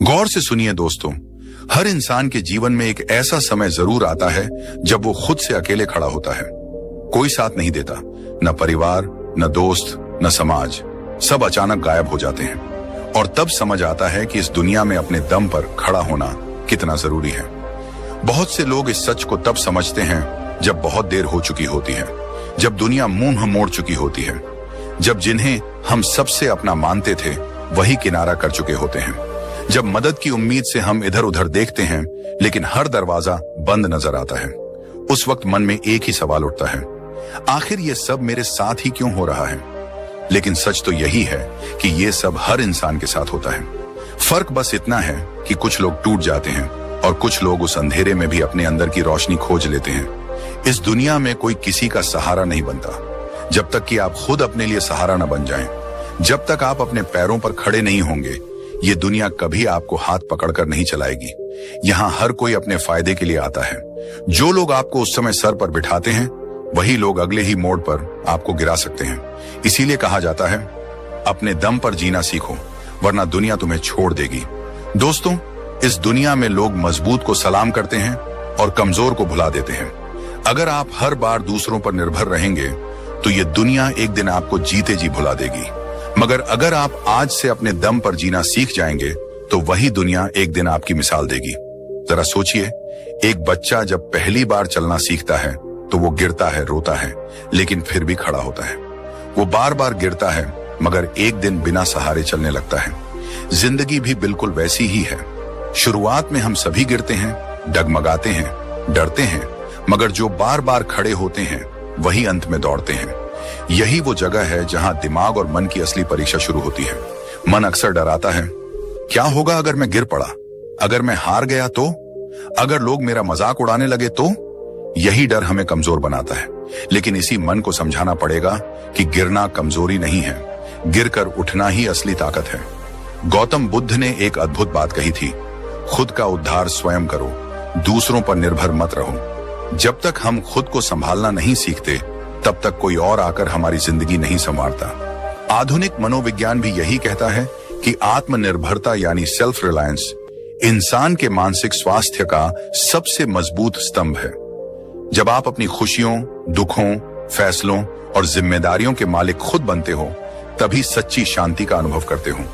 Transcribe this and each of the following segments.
गौर से सुनिए दोस्तों, हर इंसान के जीवन में एक ऐसा समय जरूर आता है जब वो खुद से अकेले खड़ा होता है। कोई साथ नहीं देता, न परिवार, न दोस्त, न समाज, सब अचानक गायब हो जाते हैं। और तब समझ आता है कि इस दुनिया में अपने दम पर खड़ा होना कितना जरूरी है। बहुत से लोग इस सच को तब समझते हैं जब बहुत देर हो चुकी होती है, जब दुनिया मुंह मोड़ चुकी होती है, जब जिन्हें हम सबसे अपना मानते थे वही किनारा कर चुके होते हैं, जब मदद की उम्मीद से हम इधर उधर देखते हैं लेकिन हर दरवाजा बंद नजर आता है। उस वक्त मन में एक ही सवाल उठता है, आखिर ये सब मेरे साथ ही क्यों हो रहा है? लेकिन सच तो यही है कि ये सब हर इंसान के साथ होता है। फर्क बस इतना है कि कुछ लोग टूट जाते हैं और कुछ लोग उस अंधेरे में भी अपने अंदर की रोशनी खोज लेते हैं। इस दुनिया में कोई किसी का सहारा नहीं बनता जब तक कि आप खुद अपने लिए सहारा न बन जाएं। जब तक आप अपने पैरों पर खड़े नहीं होंगे, ये दुनिया कभी आपको हाथ पकड़कर नहीं चलाएगी। यहाँ हर कोई अपने फायदे के लिए आता है। जो लोग आपको उस समय सर पर बिठाते हैं वही लोग अगले ही मोड़ पर आपको गिरा सकते हैं। इसीलिए कहा जाता है, अपने दम पर जीना सीखो वरना दुनिया तुम्हें छोड़ देगी। दोस्तों, इस दुनिया में लोग मजबूत को सलाम करते हैं और कमजोर को भुला देते हैं। अगर आप हर बार दूसरों पर निर्भर रहेंगे तो ये दुनिया एक दिन आपको जीते जी भुला देगी। मगर अगर आप आज से अपने दम पर जीना सीख जाएंगे तो वही दुनिया एक दिन आपकी मिसाल देगी। जरा सोचिए, एक बच्चा जब पहली बार चलना सीखता है तो वो गिरता है, रोता है, लेकिन फिर भी खड़ा होता है। वो बार बार गिरता है मगर एक दिन बिना सहारे चलने लगता है। जिंदगी भी बिल्कुल वैसी ही है। शुरुआत में हम सभी गिरते हैं, डगमगाते हैं, डरते हैं, मगर जो बार बार खड़े होते हैं वही अंत में दौड़ते हैं। यही वो जगह है जहां दिमाग और मन की असली परीक्षा शुरू होती है। मन अक्सर डराता है, क्या होगा अगर मैं गिर पड़ा? अगर मैं हार गया तो? अगर लोग मेरा मजाक उड़ाने लगे तो? यही डर हमें कमजोर बनाता है। लेकिन इसी मन को समझाना पड़ेगा कि गिरना कमजोरी नहीं है, गिरकर उठना ही असली ताकत है। गौतम बुद्ध ने एक अद्भुत बात कही थी, खुद का उद्धार स्वयं करो, दूसरों पर निर्भर मत रहो। जब तक हम खुद को संभालना नहीं सीखते तब तक कोई और आकर हमारी जिंदगी नहीं संवारता। आधुनिक मनोविज्ञान भी यही कहता है कि आत्मनिर्भरता यानी सेल्फ रिलायंस इंसान के मानसिक स्वास्थ्य का सबसे मजबूत स्तंभ है। जब आप अपनी खुशियों, दुखों, फैसलों और जिम्मेदारियों के मालिक खुद बनते हो तभी सच्ची शांति का अनुभव करते हो।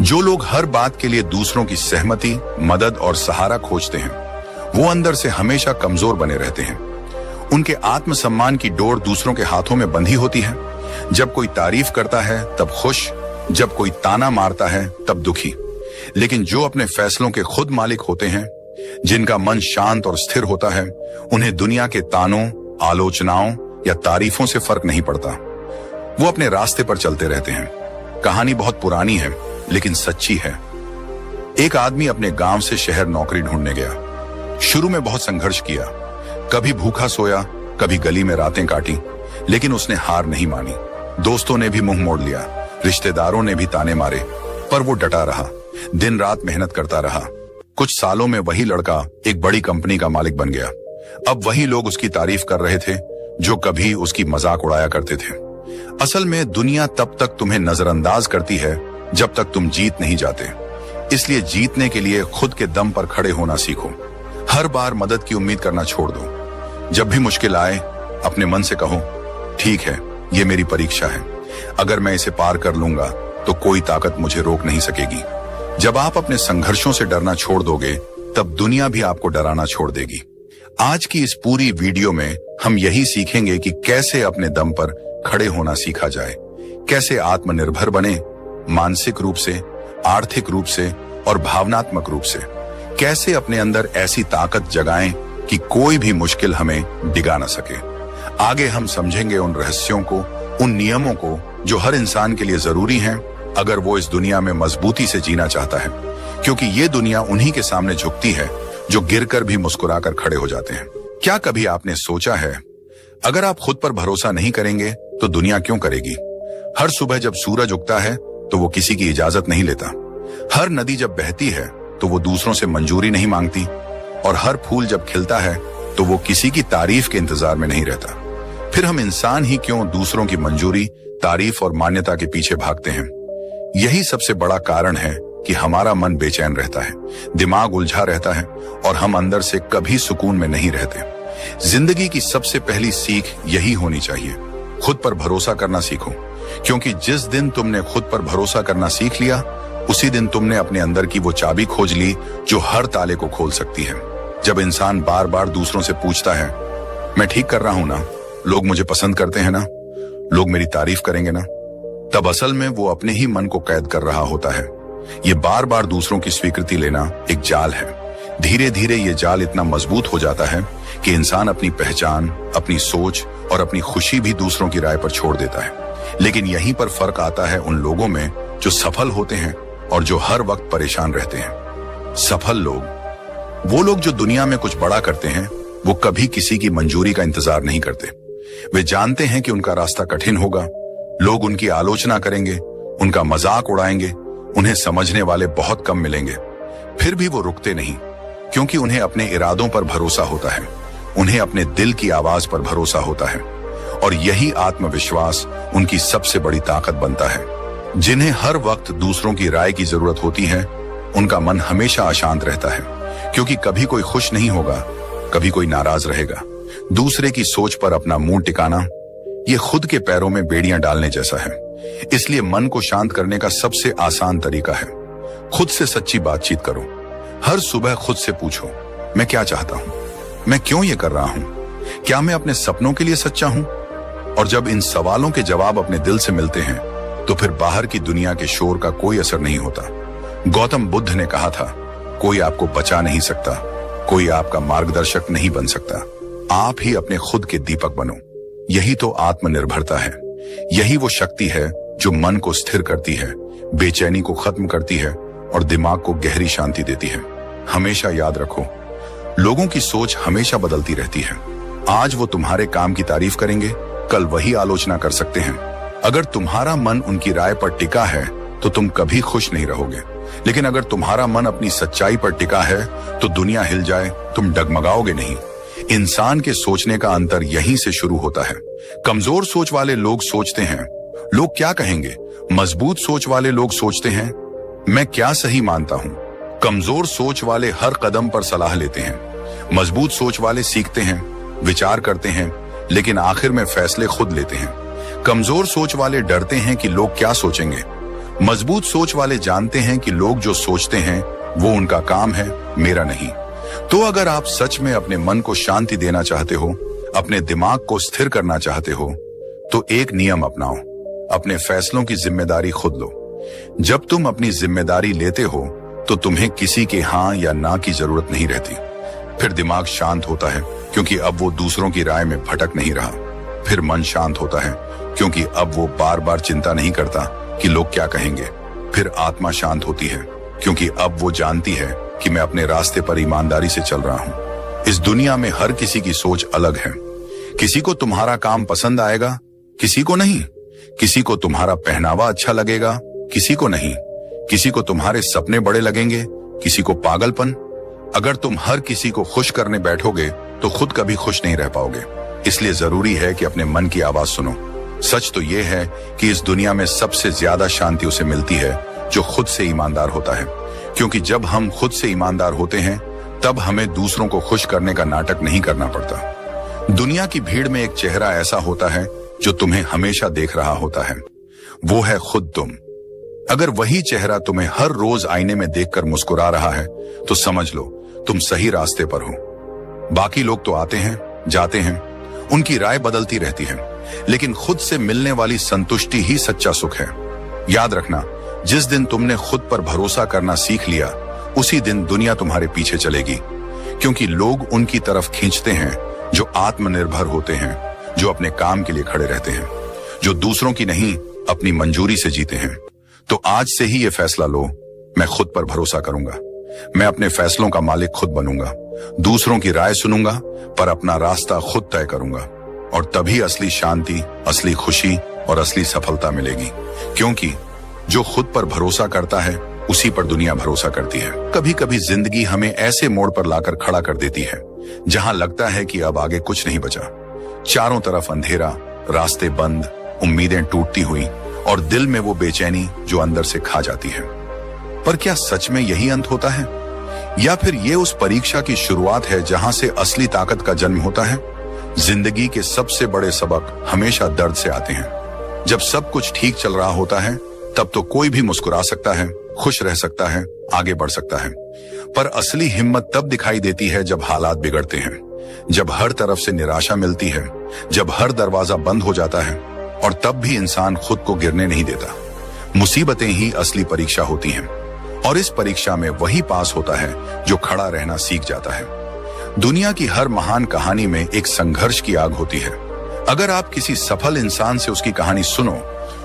जो लोग हर बात के लिए दूसरों की सहमति, मदद और सहारा खोजते हैं वो अंदर से हमेशा कमजोर बने रहते हैं। उनके आत्मसम्मान की डोर दूसरों के हाथों में बंधी होती है। जब कोई तारीफ करता है तब खुश, जब कोई ताना मारता है तब दुखी। लेकिन जो अपने फैसलों के खुद मालिक होते हैं, जिनका मन शांत और स्थिर होता है, उन्हें दुनिया के तानों, आलोचनाओं या तारीफों से फर्क नहीं पड़ता। वो अपने रास्ते पर चलते रहते हैं। कहानी बहुत पुरानी है लेकिन सच्ची है। एक आदमी अपने गांव से शहर नौकरी ढूंढने गया। शुरू में बहुत संघर्ष किया, कभी भूखा सोया, कभी गली में रातें काटी, लेकिन उसने हार नहीं मानी। दोस्तों ने भी मुंह मोड़ लिया, रिश्तेदारों ने भी ताने मारे, पर वो डटा रहा, दिन रात मेहनत करता रहा। कुछ सालों में वही लड़का एक बड़ी कंपनी का मालिक बन गया। अब वही लोग उसकी तारीफ कर रहे थे जो कभी उसकी मजाक उड़ाया करते थे। असल में दुनिया तब तक तुम्हें नजरअंदाज करती है जब तक तुम जीत नहीं जाते। इसलिए जीतने के लिए खुद के दम पर खड़े होना सीखो। हर बार मदद की उम्मीद करना छोड़ दो। जब भी मुश्किल आए अपने मन से कहो, ठीक है, ये मेरी परीक्षा है, अगर मैं इसे पार कर लूंगा तो कोई ताकत मुझे रोक नहीं सकेगी। जब आप अपने संघर्षों से डरना छोड़ दोगे तब दुनिया भी आपको डराना छोड़ देगी। आज की इस पूरी वीडियो में हम यही सीखेंगे कि कैसे अपने दम पर खड़े होना सीखा जाए, कैसे आत्मनिर्भर बने, मानसिक रूप से, आर्थिक रूप से और भावनात्मक रूप से, कैसे अपने अंदर ऐसी ताकत जगाएं कि कोई भी मुश्किल हमें डिगा न सके। आगे हम समझेंगे उन रहस्यों को, उन नियमों को जो हर इंसान के लिए जरूरी हैं अगर वो इस दुनिया में मजबूती से जीना चाहता है, क्योंकि ये दुनिया उन्हीं के सामने झुकती है जो गिरकर भी मुस्कुराकर खड़े हो जाते हैं। क्या कभी आपने सोचा है, अगर आप खुद पर भरोसा नहीं करेंगे तो दुनिया क्यों करेगी? हर सुबह जब सूरज उगता है तो वो किसी की इजाजत नहीं लेता। हर नदी जब बहती है तो वो दूसरों से मंजूरी नहीं मांगती। और हर फूल जब खिलता है तो वो किसी की तारीफ के इंतजार में नहीं रहता। फिर हम इंसान ही क्यों दूसरों की मंजूरी, तारीफ और मान्यता के पीछे भागते हैं? यही सबसे बड़ा कारण है कि हमारा मन बेचैन रहता है, दिमाग उलझा रहता है और हम अंदर से कभी सुकून में नहीं रहते। जिंदगी की सबसे पहली सीख यही होनी चाहिए, खुद पर भरोसा करना सीखो, क्योंकि जिस दिन तुमने खुद पर भरोसा करना सीख लिया, उसी दिन तुमने अपने अंदर की वो चाबी खोज ली जो हर ताले को खोल सकती है। जब इंसान बार बार दूसरों से पूछता है, मैं ठीक कर रहा हूं ना, लोग मुझे पसंद करते हैं ना, लोग मेरी तारीफ करेंगे ना, तब असल में वो अपने ही मन को कैद कर रहा होता है। ये बार बार दूसरों की स्वीकृति लेना एक जाल है। धीरे धीरे ये जाल इतना मजबूत हो जाता है कि इंसान अपनी पहचान, अपनी सोच और अपनी खुशी भी दूसरों की राय पर छोड़ देता है। लेकिन यहीं पर फर्क आता है उन लोगों में जो सफल होते हैं और जो हर वक्त परेशान रहते हैं। सफल लोग, वो लोग जो दुनिया में कुछ बड़ा करते हैं, वो कभी किसी की मंजूरी का इंतजार नहीं करते। वे जानते हैं कि उनका रास्ता कठिन होगा, लोग उनकी आलोचना करेंगे, उनका मजाक उड़ाएंगे, उन्हें समझने वाले बहुत कम मिलेंगे। फिर भी वो रुकते नहीं, क्योंकि उन्हें अपने इरादों पर भरोसा होता है, उन्हें अपने दिल की आवाज पर भरोसा होता है, और यही आत्मविश्वास उनकी सबसे बड़ी ताकत बनता है। जिन्हें हर वक्त दूसरों की राय की जरूरत होती है, उनका मन हमेशा अशांत रहता है, क्योंकि कभी कोई खुश नहीं होगा, कभी कोई नाराज रहेगा। दूसरे की सोच पर अपना मुंह टिकाना, ये खुद के पैरों में बेड़ियां डालने जैसा है। इसलिए मन को शांत करने का सबसे आसान तरीका है, खुद से सच्ची बातचीत करो। हर सुबह खुद से पूछो, मैं क्या चाहता हूं, मैं क्यों ये कर रहा हूं, क्या मैं अपने सपनों के लिए सच्चा हूं? और जब इन सवालों के जवाब अपने दिल से मिलते हैं, तो फिर बाहर की दुनिया के शोर का कोई असर नहीं होता। गौतम बुद्ध ने कहा था, कोई आपको बचा नहीं सकता, कोई आपका मार्गदर्शक नहीं बन सकता, आप ही अपने खुद के दीपक बनो। यही तो आत्मनिर्भरता है, यही वो शक्ति है जो मन को स्थिर करती है, बेचैनी को खत्म करती है और दिमाग को गहरी शांति देती है। हमेशा याद रखो, लोगों की सोच हमेशा बदलती रहती है। आज वो तुम्हारे काम की तारीफ करेंगे, कल वही आलोचना कर सकते हैं। अगर तुम्हारा मन उनकी राय पर टिका है तो तुम कभी खुश नहीं रहोगे, लेकिन अगर तुम्हारा मन अपनी सच्चाई पर टिका है तो दुनिया हिल जाए, तुम डगमगाओगे नहीं। इंसान के सोचने का अंतर यहीं से शुरू होता है। कमजोर सोच वाले लोग सोचते हैं, लोग क्या कहेंगे। मजबूत सोच वाले लोग सोचते हैं, मैं क्या सही मानता हूं। कमजोर सोच वाले हर कदम पर सलाह लेते हैं, मजबूत सोच वाले सीखते हैं, विचार करते हैं, लेकिन आखिर में फैसले खुद लेते हैं। कमजोर सोच वाले डरते हैं कि लोग क्या सोचेंगे, मजबूत सोच वाले जानते हैं कि लोग जो सोचते हैं वो उनका काम है, मेरा नहीं। तो अगर आप सच में अपने मन को शांति देना चाहते हो, अपने दिमाग को स्थिर करना चाहते हो, तो एक नियम अपनाओ, अपने फैसलों की जिम्मेदारी खुद लो। जब तुम अपनी जिम्मेदारी लेते हो तो तुम्हें किसी के हाँ या ना की जरूरत नहीं रहती। फिर दिमाग शांत होता है, क्योंकि अब वो दूसरों की राय में भटक नहीं रहा। फिर मन शांत होता है, क्योंकि अब वो बार बार चिंता नहीं करता कि लोग क्या कहेंगे। फिर आत्मा शांत होती है, क्योंकि अब वो जानती है कि मैं अपने रास्ते पर ईमानदारी से चल रहा हूं। इस दुनिया में हर किसी की सोच अलग है। किसी को तुम्हारा काम पसंद आएगा, किसी को नहीं। किसी को तुम्हारा पहनावा अच्छा लगेगा, किसी को नहीं। किसी को तुम्हारे सपने बड़े लगेंगे, किसी को पागलपन। अगर तुम हर किसी को खुश करने बैठोगे तो खुद कभी खुश नहीं रह पाओगे। इसलिए जरूरी है कि अपने मन की आवाज सुनो। सच तो यह है कि इस दुनिया में सबसे ज्यादा शांति उसे मिलती है जो खुद से ईमानदार होता है, क्योंकि जब हम खुद से ईमानदार होते हैं तब हमें दूसरों को खुश करने का नाटक नहीं करना पड़ता। दुनिया की भीड़ में एक चेहरा ऐसा होता है जो तुम्हें हमेशा देख रहा होता है, वो है खुद तुम। अगर वही चेहरा तुम्हें हर रोज आईने में देखकर मुस्कुरा रहा है तो समझ लो तुम सही रास्ते पर हो। बाकी लोग तो आते हैं, जाते हैं, उनकी राय बदलती रहती है, लेकिन खुद से मिलने वाली संतुष्टि ही सच्चा सुख है। याद रखना, जिस दिन तुमने खुद पर भरोसा करना सीख लिया, उसी दिन दुनिया तुम्हारे पीछे चलेगी, क्योंकि लोग उनकी तरफ खींचते हैं जो आत्मनिर्भर होते हैं, जो अपने काम के लिए खड़े रहते हैं, जो दूसरों की नहीं अपनी मंजूरी से जीते हैं। तो आज से ही ये फैसला लो, मैं खुद पर भरोसा करूंगा, मैं अपने फैसलों का मालिक खुद बनूंगा, दूसरों की राय सुनूंगा पर अपना रास्ता खुद तय करूंगा, और तभी असली शांति, असली खुशी और असली सफलता मिलेगी। क्योंकि जो खुद पर भरोसा करता है उसी पर दुनिया भरोसा करती है। कभी कभी जिंदगी हमें ऐसे मोड़ पर लाकर खड़ा कर देती है जहां लगता है कि अब आगे कुछ नहीं बचा। चारों तरफ अंधेरा, रास्ते बंद, उम्मीदें टूटती हुई और दिल में वो बेचैनी जो अंदर से खा जाती है। पर क्या सच में यही अंत होता है, या फिर ये उस परीक्षा की शुरुआत है जहां से असली ताकत का जन्म होता है? जिंदगी के सबसे बड़े सबक हमेशा दर्द से आते हैं। जब सब कुछ ठीक चल रहा होता है तब तो कोई भी मुस्कुरा सकता है, खुश रह सकता है, आगे बढ़ सकता है। पर असली हिम्मत तब दिखाई देती है जब हालात बिगड़ते हैं, जब हर तरफ से निराशा मिलती है, जब हर दरवाजा बंद हो जाता है, और तब भी इंसान खुद को गिरने नहीं देता। मुसीबतें ही असली परीक्षा होती हैं, और इस परीक्षा में वही पास होता है जो खड़ा रहना सीख जाता है। दुनिया की हर महान कहानी में एक संघर्ष की आग होती है। अगर आप किसी सफल इंसान से उसकी कहानी सुनो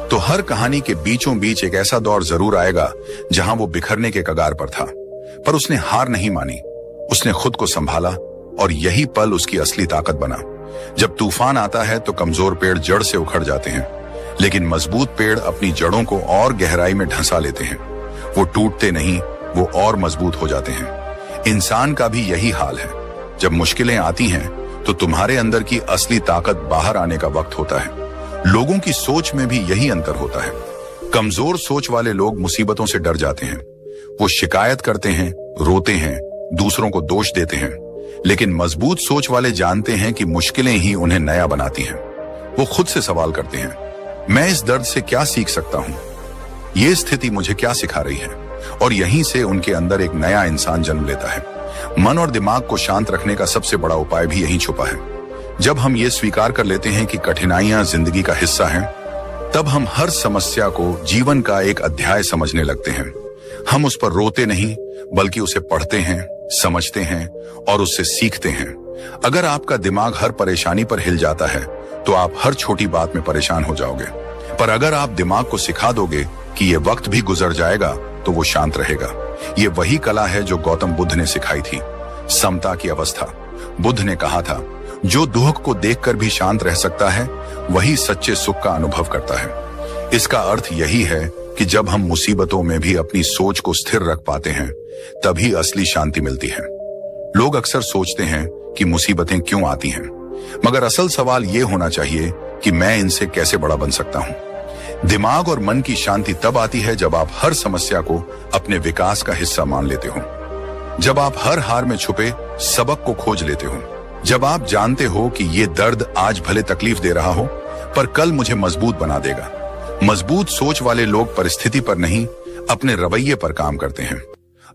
तो हर कहानी के बीचों बीच एक ऐसा दौर जरूर आएगा जहां वो बिखरने के कगार पर था, पर उसने हार नहीं मानी, उसने खुद को संभाला, और यही पल उसकी असली ताकत बना। जब तूफान आता है तो कमजोर पेड़ जड़ से उखड़ जाते हैं, लेकिन मजबूत पेड़ अपनी जड़ों को और गहराई में ढंसा लेते हैं। वो टूटते नहीं, वो और मजबूत हो जाते हैं। इंसान का भी यही हाल है। जब मुश्किलें आती हैं तो तुम्हारे अंदर की असली ताकत बाहर आने का वक्त होता है। लोगों की सोच में भी यही अंतर होता है। कमजोर सोच वाले लोग मुसीबतों से डर जाते हैं, वो शिकायत करते हैं, रोते हैं, दूसरों को दोष देते हैं। लेकिन मजबूत सोच वाले जानते हैं कि मुश्किलें ही उन्हें नया बनाती हैं। वो खुद से सवाल करते हैं, मैं इस दर्द से क्या सीख सकता हूं, ये स्थिति मुझे क्या सिखा रही है, और यहीं से उनके अंदर एक नया इंसान जन्म लेता है। मन और दिमाग को शांत रखने का सबसे बड़ा उपाय भी यहीं छुपा है। जब हम ये स्वीकार कर लेते हैं कि कठिनाइयां जिंदगी का हिस्सा हैं, तब हम हर समस्या को जीवन का एक अध्याय समझने लगते हैं। हम उस पर रोते नहीं, बल्कि उसे पढ़ते हैं, समझते हैं और उससे सीखते हैं। अगर आपका दिमाग हर परेशानी पर हिल जाता है तो आप हर छोटी बात में परेशान हो जाओगे, पर अगर आप दिमाग को सिखा दोगे कि ये वक्त भी गुजर जाएगा तो वो शांत रहेगा। ये वही कला है जो गौतम बुद्ध ने सिखाई थी, समता की अवस्था। बुद्ध ने कहा था, जो दुख को देखकर भी शांत रह सकता है वही सच्चे सुख का अनुभव करता है। इसका अर्थ यही है कि जब हम मुसीबतों में भी अपनी सोच को स्थिर रख पाते हैं तभी असली शांति मिलती है। लोग अक्सर सोचते हैं कि मुसीबतें क्यों आती हैं, मगर असल सवाल ये होना चाहिए कि मैं इनसे कैसे बड़ा बन सकता हूं। दिमाग और मन की शांति तब आती है जब आप हर समस्या को अपने विकास का हिस्सा मान लेते हो, जब आप हर हार में छुपे सबक को खोज लेते हो, जब आप जानते हो कि ये दर्द आज भले तकलीफ दे रहा हो पर कल मुझे मजबूत बना देगा। मजबूत सोच वाले लोग परिस्थिति पर नहीं, अपने रवैये पर काम करते हैं।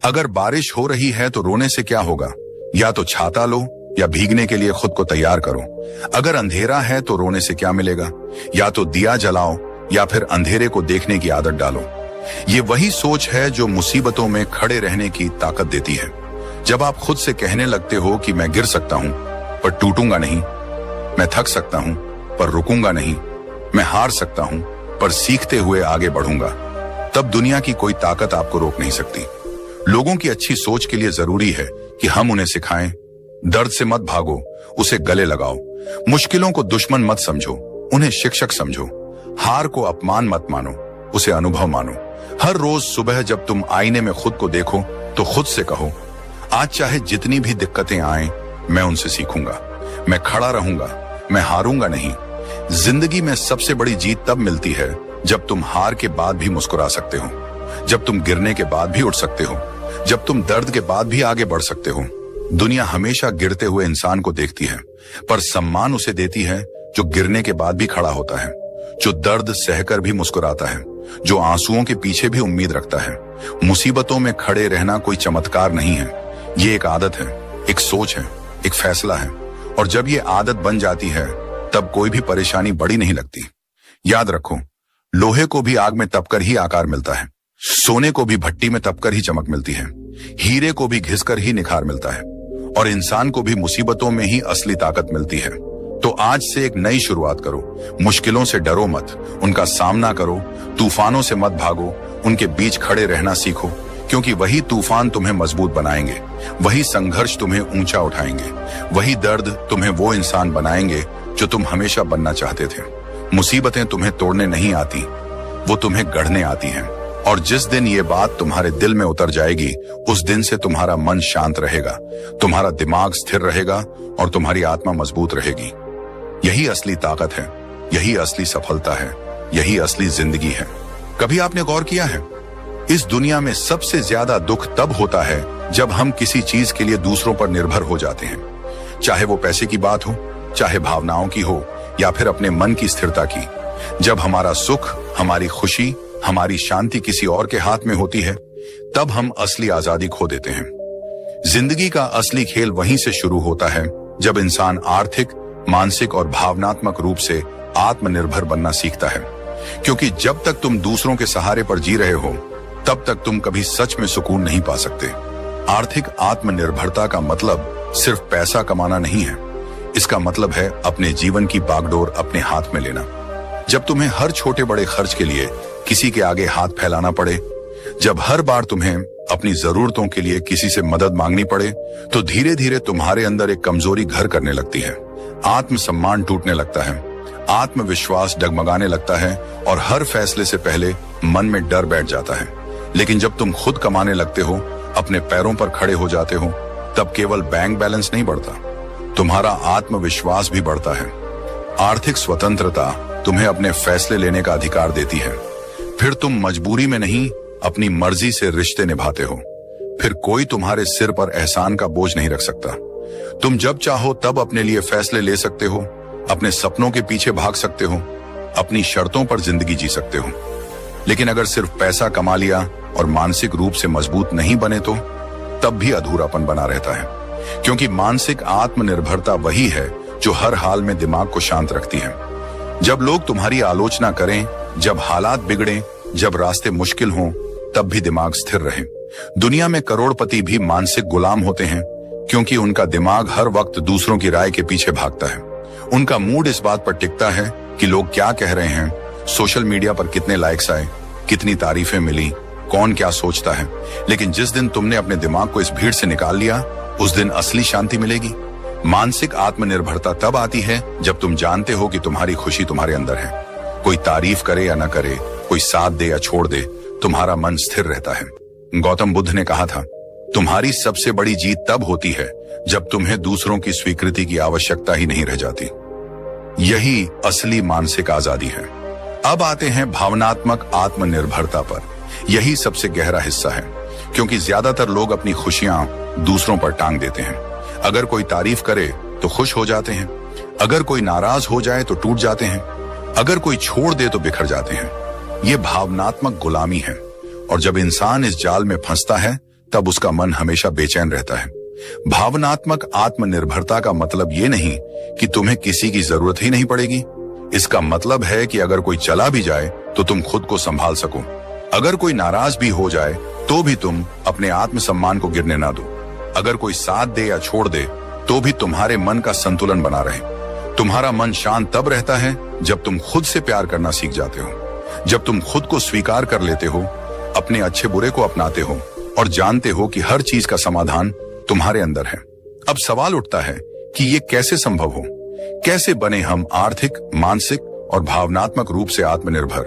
अगर बारिश हो रही है तो रोने से क्या होगा, या तो छाता लो या भीगने के लिए खुद को तैयार करो। अगर अंधेरा है तो रोने से क्या मिलेगा, या तो दिया जलाओ या फिर अंधेरे को देखने की आदत डालो। ये वही सोच है जो मुसीबतों में खड़े रहने की ताकत देती है। जब आप खुद से कहने लगते हो कि मैं गिर सकता हूं पर टूटूंगा नहीं, मैं थक सकता हूं पर रुकूंगा नहीं, मैं हार सकता हूं पर सीखते हुए आगे बढ़ूंगा, तब दुनिया की कोई ताकत आपको रोक नहीं सकती। लोगों की अच्छी सोच के लिए जरूरी है कि हम उन्हें सिखाएं, दर्द से मत भागो, उसे गले लगाओ। मुश्किलों को दुश्मन मत समझो, उन्हें शिक्षक समझो। हार को अपमान मत मानो, उसे अनुभव मानो। हर रोज सुबह जब तुम आईने में खुद को देखो तो खुद से कहो, आज चाहे जितनी भी दिक्कतें आए मैं उनसे सीखूंगा, मैं खड़ा रहूंगा, मैं हारूंगा नहीं। जिंदगी में सबसे बड़ी जीत तब मिलती है जब तुम हार के बाद भी मुस्कुरा सकते हो, जब तुम गिरने के बाद भी उठ सकते हो, जब तुम दर्द के बाद भी आगे बढ़ सकते हो। दुनिया हमेशा गिरते हुए इंसान को देखती है, पर सम्मान उसे देती है जो गिरने के बाद भी खड़ा होता है, जो दर्द सहकर भी मुस्कुराता है, जो आंसुओं के पीछे भी उम्मीद रखता है। मुसीबतों में खड़े रहना कोई चमत्कार नहीं है, ये एक आदत है, एक सोच है, एक फैसला है, और जब ये आदत बन जाती है तब कोई भी परेशानी बड़ी नहीं लगती। याद रखो, लोहे को भी आग में तपकर ही आकार मिलता है, सोने को भी भट्टी में तपकर ही चमक मिलती है, हीरे को भी घिसकर ही निखार मिलता है, और इंसान को भी मुसीबतों में ही असली ताकत मिलती है। तो आज से एक नई शुरुआत करो। मुश्किलों से डरो मत, उनका सामना करो। तूफानों से मत भागो, उनके बीच खड़े रहना सीखो, क्योंकि वही तूफान तुम्हें मजबूत बनाएंगे, वही संघर्ष तुम्हें ऊंचा उठाएंगे, वही दर्द तुम्हें वो इंसान बनाएंगे जो तुम हमेशा बनना चाहते थे। मुसीबतें तुम्हें तोड़ने नहीं आती, वो तुम्हें गढ़ने आती हैं, और जिस दिन ये बात तुम्हारे दिल में उतर जाएगी उस दिन से तुम्हारा मन शांत रहेगा, तुम्हारा दिमाग स्थिर रहेगा और तुम्हारी आत्मा मजबूत रहेगी। यही असली ताकत है, यही असली सफलता है, यही असली जिंदगी है। कभी आपने गौर किया है, इस दुनिया में सबसे ज्यादा दुख तब होता है जब हम किसी चीज के लिए दूसरों पर निर्भर हो जाते हैं, चाहे वो पैसे की बात हो, चाहे भावनाओं की हो, या फिर अपने मन की स्थिरता की। जब हमारा सुख, हमारी खुशी, हमारी शांति किसी और के हाथ में होती है, तब हम असली आजादी खो देते हैं। जिंदगी का असली खेल वहीं से शुरू होता है जब इंसान आर्थिक, मानसिक और भावनात्मक रूप से आत्मनिर्भर बनना सीखता है। क्योंकि जब तक तुम दूसरों के सहारे पर जी रहे हो, तब तक तुम कभी सच में सुकून नहीं पा सकते। आर्थिक आत्मनिर्भरता का मतलब सिर्फ पैसा कमाना नहीं है। इसका मतलब है अपने जीवन की बागडोर अपने हाथ में लेना। जब तुम्हें हर छोटे बड़े खर्च के लिए किसी के आगे हाथ फैलाना पड़े, जब हर बार तुम्हें अपनी जरूरतों के लिए किसी से मदद मांगनी पड़े, तो धीरे धीरे तुम्हारे अंदर एक कमजोरी घर करने लगती है। आत्मसम्मान टूटने लगता है, आत्मविश्वास डगमगाने लगता है और हर फैसले से पहले मन में डर बैठ जाता है। लेकिन जब तुम खुद कमाने लगते हो, अपने पैरों पर खड़े हो जाते हो, तब केवल बैंक बैलेंस नहीं बढ़ता, तुम्हारा आत्मविश्वास भी बढ़ता है। आर्थिक स्वतंत्रता तुम्हें अपने फैसले लेने का अधिकार देती है। फिर तुम मजबूरी में नहीं, अपनी मर्जी से रिश्ते निभाते हो। फिर कोई तुम्हारे सिर पर एहसान का बोझ नहीं रख सकता। तुम जब चाहो तब अपने लिए फैसले ले सकते हो, अपने सपनों के पीछे भाग सकते हो, अपनी शर्तों पर जिंदगी जी सकते हो। लेकिन अगर सिर्फ पैसा कमा लिया और मानसिक रूप से मजबूत नहीं बने, तो तब भी अधूरापन बना रहता है। क्योंकि मानसिक आत्मनिर्भरता वही है जो हर हाल में दिमाग को शांत रखती है। जब लोग तुम्हारी आलोचना करें, जब हालात बिगड़े, जब रास्ते मुश्किल हों, तब भी दिमाग स्थिर रहे। दुनिया में करोड़पति भी मानसिक गुलाम होते हैं, क्योंकि उनका दिमाग हर वक्त दूसरों की राय के पीछे भागता है। उनका मूड इस बात पर टिकता है कि लोग क्या कह रहे हैं, सोशल मीडिया पर कितने लाइक्स आए, कितनी तारीफें मिली, कौन क्या सोचता है। लेकिन जिस दिन तुमने अपने दिमाग को इस भीड़ से निकाल लिया, उस दिन असली शांति मिलेगी। मानसिक आत्मनिर्भरता तब आती है जब तुम जानते हो कि तुम्हारी खुशी तुम्हारे अंदर है। कोई तारीफ करे या न करे, कोई साथ दे या छोड़ दे, तुम्हारा मन स्थिर रहता है। गौतम बुद्ध ने कहा था, तुम्हारी सबसे बड़ी जीत तब होती है जब तुम्हें दूसरों की स्वीकृति की आवश्यकता ही नहीं रह जाती। यही असली मानसिक आजादी है। अब आते हैं भावनात्मक आत्मनिर्भरता पर। यही सबसे गहरा हिस्सा है, क्योंकि ज्यादातर लोग अपनी खुशियां दूसरों पर टांग देते हैं। अगर कोई तारीफ करे तो खुश हो जाते हैं, अगर कोई नाराज हो जाए तो टूट जाते हैं, अगर कोई छोड़ दे तो बिखर जाते हैं। ये भावनात्मक गुलामी है, और जब इंसान इस जाल में फंसता है, तब उसका मन हमेशा बेचैन रहता है। भावनात्मक आत्मनिर्भरता का मतलब ये नहीं कि तुम्हें किसी की जरूरत ही नहीं पड़ेगी। इसका मतलब है कि अगर कोई चला भी जाए तो तुम खुद को संभाल सको। अगर कोई नाराज भी हो जाए तो भी तुम अपने आत्मसम्मान को गिरने ना दो। अगर कोई साथ दे या छोड़ दे तो भी तुम्हारे मन का संतुलन बना रहे। तुम्हारा मन शांत तब रहता है जब तुम खुद से प्यार करना सीख जाते हो, जब तुम खुद को स्वीकार कर लेते हो, अपने अच्छे बुरे को अपनाते हो और जानते हो कि हर चीज का समाधान तुम्हारे अंदर है। अब सवाल उठता है कि ये कैसे संभव हो? कैसे बने हम आर्थिक, मानसिक और भावनात्मक रूप से आत्मनिर्भर?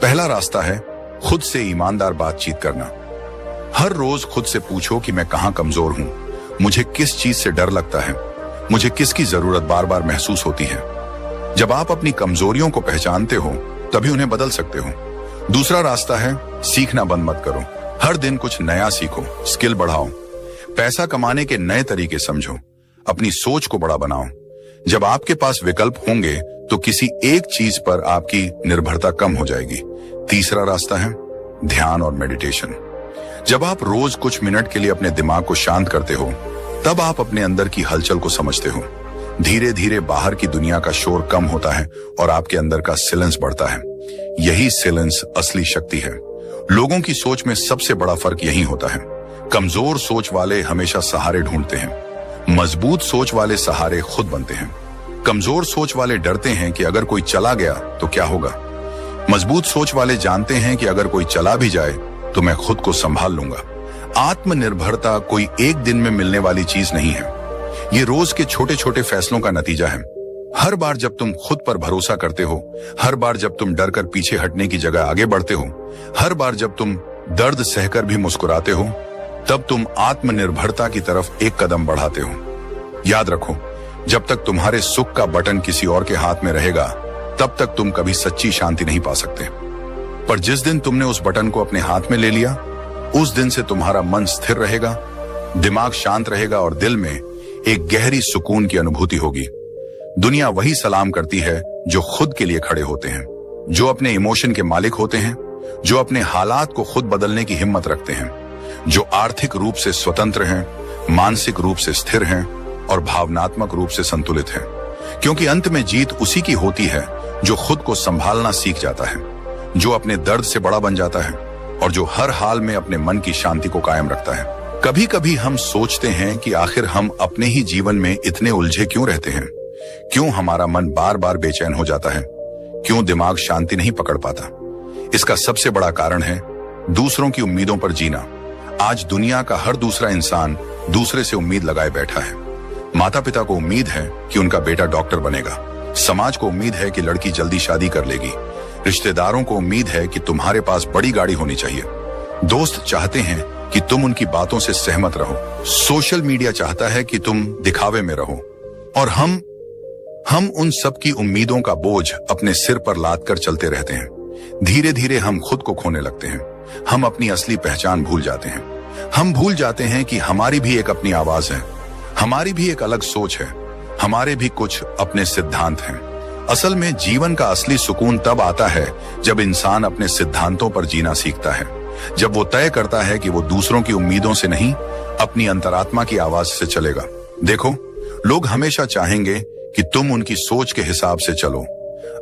पहला रास्ता है खुद से ईमानदार बातचीत करना। हर रोज खुद से पूछो कि मैं कहां कमजोर हूं, मुझे किस चीज से डर लगता है, मुझे किसकी जरूरत बार बार महसूस होती है। जब आप अपनी कमजोरियों को पहचानते हो, तभी उन्हें बदल सकते हो। दूसरा रास्ता है सीखना बंद मत करो। हर दिन कुछ नया सीखो, स्किल बढ़ाओ, पैसा कमाने के नए तरीके समझो, अपनी सोच को बड़ा बनाओ। जब आपके पास विकल्प होंगे तो किसी एक चीज पर आपकी निर्भरता कम हो जाएगी। तीसरा रास्ता है ध्यान और मेडिटेशन। जब आप रोज कुछ मिनट के लिए अपने दिमाग को शांत करते हो, तब आप अपने अंदर की हलचल को समझते हो। धीरे धीरे बाहर की दुनिया का शोर कम होता है और आपके अंदर का साइलेंस बढ़ता है। यही साइलेंस असली शक्ति है। लोगों की सोच में सबसे बड़ा फर्क यही होता है। कमजोर सोच वाले हमेशा सहारे ढूंढते हैं, मजबूत सोच वाले सहारे खुद बनते हैं। कमजोर सोच वाले डरते हैं कि अगर कोई चला गया तो क्या होगा। मजबूत सोच वाले जानते हैं कि अगर कोई चला भी जाए तो मैं खुद को संभाल लूंगा। आत्मनिर्भरता कोई एक दिन में मिलने वाली चीज नहीं है। ये रोज के छोटे छोटे फैसलों का नतीजा है। हर बार जब तुम खुद पर भरोसा करते हो, हर बार जब तुम डरकर पीछे हटने की जगह आगे बढ़ते हो, हर बार जब तुम दर्द सहकर भी मुस्कुराते हो, तब तुम आत्मनिर्भरता की तरफ एक कदम बढ़ाते हो। याद रखो, जब तक तुम्हारे सुख का बटन किसी और के हाथ में रहेगा, तब तक तुम कभी सच्ची शांति नहीं पा सकते। पर जिस दिन तुमने उस बटन को अपने हाथ में ले लिया, उस दिन से तुम्हारा मन स्थिर रहेगा, दिमाग शांत रहेगा और दिल में एक गहरी सुकून की अनुभूति होगी। दुनिया वही सलाम करती है जो खुद के लिए खड़े होते हैं, जो अपने इमोशन के मालिक होते हैं, जो अपने हालात को खुद बदलने की हिम्मत रखते हैं, जो आर्थिक रूप से स्वतंत्र हैं, मानसिक रूप से स्थिर हैं और भावनात्मक रूप से संतुलित हैं। क्योंकि अंत में जीत उसी की होती है जो खुद को संभालना सीख जाता है, जो अपने दर्द से बड़ा बन जाता है और जो हर हाल में अपने मन की शांति को कायम रखता है। कभी कभी हम सोचते हैं कि आखिर हम अपने ही जीवन में इतने उलझे क्यों रहते हैं, क्यों हमारा मन बार बार बेचैन हो जाता है, क्यों दिमाग शांति नहीं पकड़ पाता। इसका सबसे बड़ा कारण है दूसरों की उम्मीदों पर जीना। आज दुनिया का हर दूसरा इंसान दूसरे से उम्मीद लगाए बैठा है। माता पिता को उम्मीद है कि उनका बेटा डॉक्टर बनेगा, समाज को उम्मीद है कि लड़की जल्दी शादी कर लेगी, रिश्तेदारों को उम्मीद है कि तुम्हारे पास बड़ी गाड़ी होनी चाहिए, दोस्त चाहते हैं कि तुम उनकी बातों से सहमत रहो, सोशल मीडिया चाहता है कि तुम दिखावे में रहो और हम उन सब की उम्मीदों का बोझ अपने सिर पर लाद कर चलते रहते हैं। धीरे धीरे हम खुद को खोने लगते हैं, हम अपनी असली पहचान भूल जाते हैं। हम भूल जाते हैं कि हमारी भी एक अपनी आवाज है, हमारी भी एक अलग सोच है, हमारे भी कुछ अपने सिद्धांत हैं। असल में जीवन का असली सुकून तब आता है जब इंसान अपने सिद्धांतों पर जीना सीखता है, जब वो तय करता है कि वो दूसरों की उम्मीदों से नहीं, अपनी अंतरात्मा की आवाज से चलेगा। देखो, लोग हमेशा चाहेंगे कि तुम उनकी सोच के हिसाब से चलो।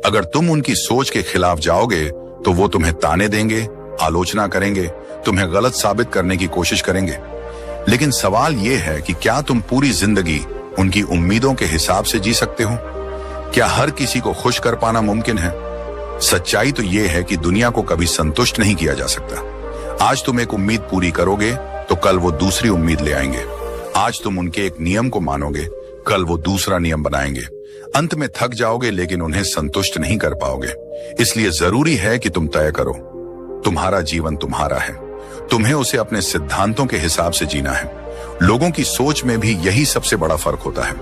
अगर तुम उनकी सोच के खिलाफ जाओगे तो वो तुम्हें ताने देंगे, आलोचना करेंगे, तुम्हें गलत साबित करने की कोशिश करेंगे। लेकिन सवाल यह है कि क्या तुम पूरी जिंदगी उनकी उम्मीदों के हिसाब से जी सकते हो? क्या हर किसी को खुश कर पाना मुमकिन है? सच्चाई तो यह है कि दुनिया को कभी संतुष्ट नहीं किया जा सकता। आज तुम एक उम्मीद पूरी करोगे तो कल वो दूसरी उम्मीद ले आएंगे। आज तुम उनके एक नियम को मानोगे, कल वो दूसरा नियम बनाएंगे। अंत में थक जाओगे लेकिन उन्हें संतुष्ट नहीं कर पाओगे। इसलिए जरूरी है कि तुम तय करो, तुम्हारा जीवन तुम्हारा है, तुम्हें उसे अपने सिद्धांतों के हिसाब से जीना है। लोगों की सोच में भी यही सबसे बड़ा फर्क होता है।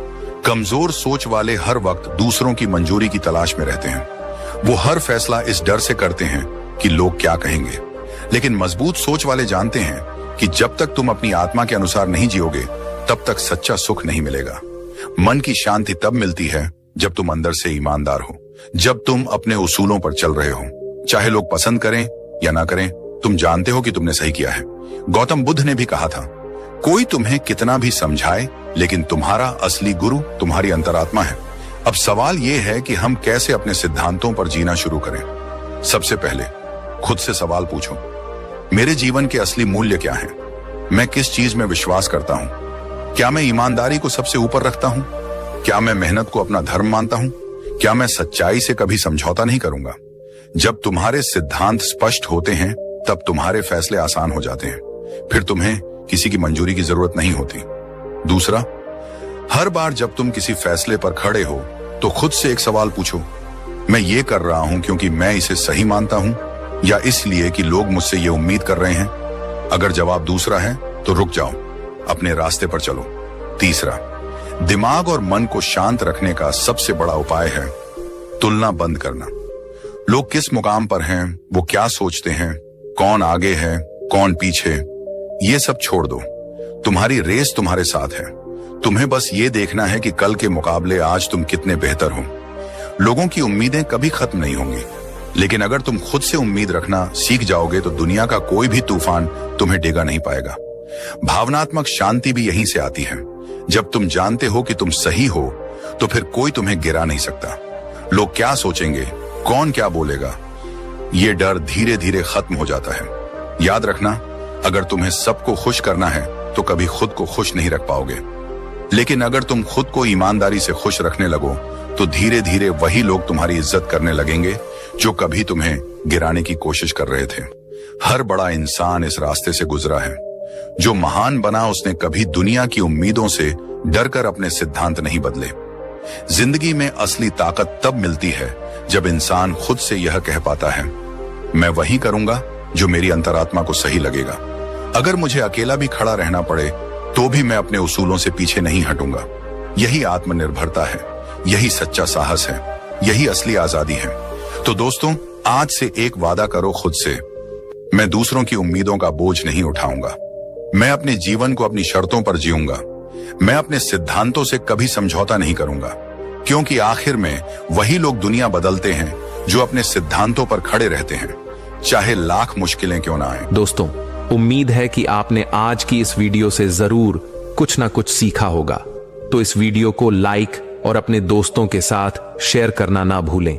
कमजोर सोच वाले हर वक्त दूसरों की मंजूरी की तलाश में रहते हैं। वो हर फैसला इस डर से करते हैं कि लोग क्या कहेंगे। लेकिन मजबूत सोच वाले जानते हैं कि जब तक तुम अपनी आत्मा के अनुसार नहीं जियोगे तब तक सच्चा सुख नहीं मिलेगा। मन की शांति तब मिलती है जब तुम अंदर से ईमानदार हो, जब तुम अपने उसूलों पर चल रहे हो। चाहे लोग पसंद करें या ना करें, तुम जानते हो कि तुमने सही किया है। गौतम बुद्ध ने भी कहा था, कोई तुम्हें कितना भी समझाए लेकिन तुम्हारा असली गुरु तुम्हारी अंतरात्मा है। अब सवाल यह है कि हम कैसे अपने सिद्धांतों पर जीना शुरू करें। सबसे पहले खुद से सवाल पूछो, मेरे जीवन के असली मूल्य क्या हैं? मैं किस चीज में विश्वास करता हूं? क्या मैं ईमानदारी को सबसे ऊपर रखता हूं? क्या मैं मेहनत को अपना धर्म मानता हूं? क्या मैं सच्चाई से कभी समझौता नहीं करूंगा? जब तुम्हारे सिद्धांत स्पष्ट होते हैं तब तुम्हारे फैसले आसान हो जाते हैं। फिर तुम्हें किसी की मंजूरी की जरूरत नहीं होती। दूसरा, हर बार जब तुम किसी फैसले पर खड़े हो तो खुद से एक सवाल पूछो, मैं ये कर रहा हूं क्योंकि मैं इसे सही मानता हूं या इसलिए कि लोग मुझसे ये उम्मीद कर रहे हैं? अगर जवाब दूसरा है तो रुक जाओ, अपने रास्ते पर चलो। तीसरा, दिमाग और मन को शांत रखने का सबसे बड़ा उपाय है तुलना बंद करना। लोग किस मुकाम पर हैं, वो क्या सोचते हैं, कौन आगे है, कौन पीछे, ये सब छोड़ दो। तुम्हारी रेस तुम्हारे साथ है। तुम्हें बस ये देखना है कि कल के मुकाबले आज तुम कितने बेहतर हो। लोगों की उम्मीदें कभी खत्म नहीं होंगी, लेकिन अगर तुम खुद से उम्मीद रखना सीख जाओगे तो दुनिया का कोई भी तूफान तुम्हें डेगा नहीं पाएगा। भावनात्मक शांति भी यहीं से आती है। जब तुम जानते हो कि तुम सही हो तो फिर कोई तुम्हें गिरा नहीं सकता। लोग क्या सोचेंगे, कौन क्या बोलेगा, ये डर धीरे धीरे खत्म हो जाता है। याद रखना, अगर तुम्हें सबको खुश करना है तो कभी खुद को खुश नहीं रख पाओगे। लेकिन अगर तुम खुद को ईमानदारी से खुश रखने लगो तो धीरे धीरे वही लोग तुम्हारी इज्जत करने लगेंगे जो कभी तुम्हें गिराने की कोशिश कर रहे थे। हर बड़ा इंसान इस रास्ते से गुजरा है। जो महान बना उसने कभी दुनिया की उम्मीदों से डरकर अपने सिद्धांत नहीं बदले। जिंदगी में असली ताकत तब मिलती है जब इंसान खुद से यह कह पाता है, मैं वही करूंगा जो मेरी अंतरात्मा को सही लगेगा। अगर मुझे अकेला भी खड़ा रहना पड़े तो भी मैं अपने उसूलों से पीछे नहीं हटूंगा। यही आत्मनिर्भरता है, यही सच्चा साहस है, यही असली आजादी है। तो दोस्तों, आज से एक वादा करो खुद से, मैं दूसरों की उम्मीदों का बोझ नहीं उठाऊंगा। मैं अपने जीवन को अपनी शर्तों पर जीऊंगा। मैं अपने सिद्धांतों से कभी समझौता नहीं करूंगा, क्योंकि आखिर में वही लोग दुनिया बदलते हैं जो अपने सिद्धांतों पर खड़े रहते हैं, चाहे लाख मुश्किलें क्यों ना आए। दोस्तों, उम्मीद है कि आपने आज की इस वीडियो से जरूर कुछ ना कुछ सीखा होगा। तो इस वीडियो को लाइक और अपने दोस्तों के साथ शेयर करना ना भूलें।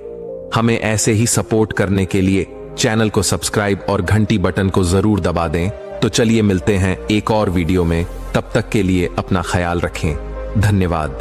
हमें ऐसे ही सपोर्ट करने के लिए चैनल को सब्सक्राइब और घंटी बटन को जरूर दबा दें। तो चलिए मिलते हैं एक और वीडियो में, तब तक के लिए अपना ख्याल रखें। धन्यवाद।